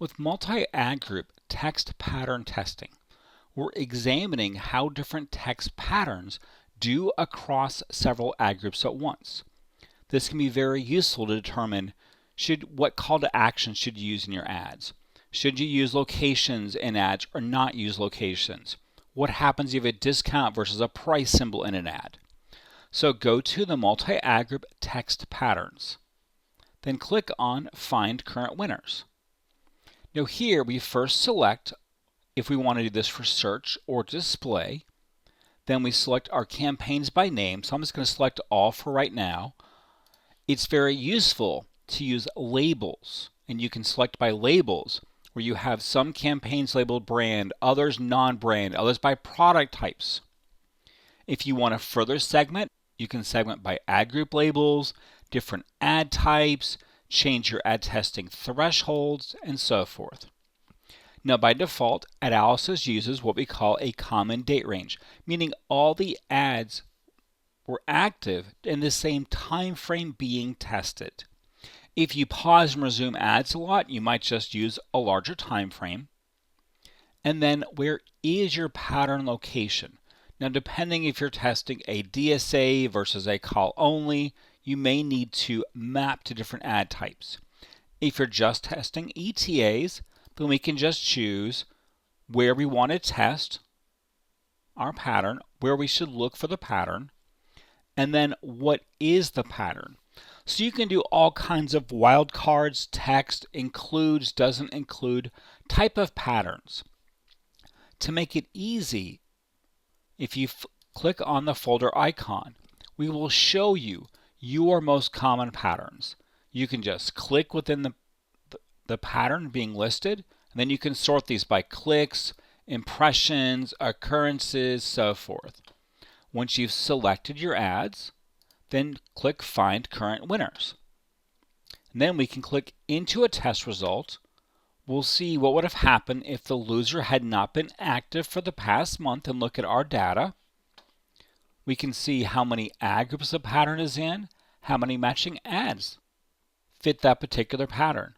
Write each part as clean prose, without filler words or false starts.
With multi-ad group text pattern testing, we're examining how different text patterns do across several ad groups at once. This can be very useful to determine what call to action should you use in your ads. Should you use locations in ads or not use locations? What happens if you have a discount versus a price symbol in an ad? So go to the multi-ad group text patterns. Then click on Find Current Winners. Now here we first select if we want to do this for search or display. Then we select our campaigns by name. So I'm just going to select all for right now. It's very useful to use labels, and you can select by labels where you have some campaigns labeled brand, others non-brand, others by product types. If you want to further segment, you can segment by ad group labels, different ad types, change your ad testing thresholds, and so forth. Now by default, Adalysys uses what we call a common date range, meaning all the ads were active in the same time frame being tested. If you pause and resume ads a lot, you might just use a larger time frame. And then where is your pattern location? Now depending if you're testing a DSA versus a call only, you may need to map to different ad types. If you're just testing ETAs, then we can just choose where we want to test our pattern, where we should look for the pattern, and then what is the pattern. So you can do all kinds of wildcards, text, includes, doesn't include, type of patterns. To make it easy, if you click on the folder icon, we will show you your most common patterns. You can just click within the pattern being listed, and then you can sort these by clicks, impressions, occurrences, so forth. Once you've selected your ads, then click Find Current Winners. And then we can click into a test result. We'll see what would have happened if the loser had not been active for the past month and look at our data. We can see how many ad groups the pattern is in, how many matching ads fit that particular pattern.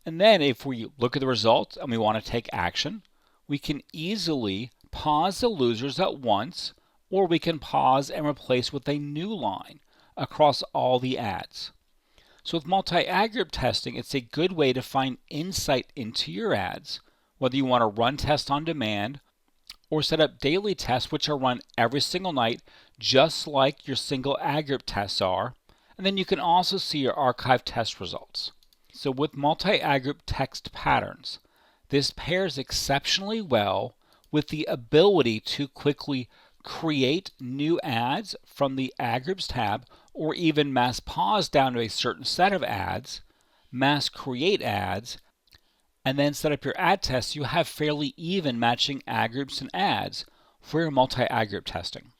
And then if we look at the results and we want to take action, we can easily pause the losers at once, or we can pause and replace with a new line across all the ads. So with multi-ad group testing, it's a good way to find insight into your ads, whether you want to run tests on demand or set up daily tests which are run every single night, just like your single ad group tests are. And then you can also see your archive test results. So with multi-ad group text patterns, this pairs exceptionally well with the ability to quickly create new ads from the Ad Groups tab, or even mass pause down to a certain set of ads, mass create ads, and then set up your ad tests. You have fairly even matching ad groups and ads for your multi-ad group testing.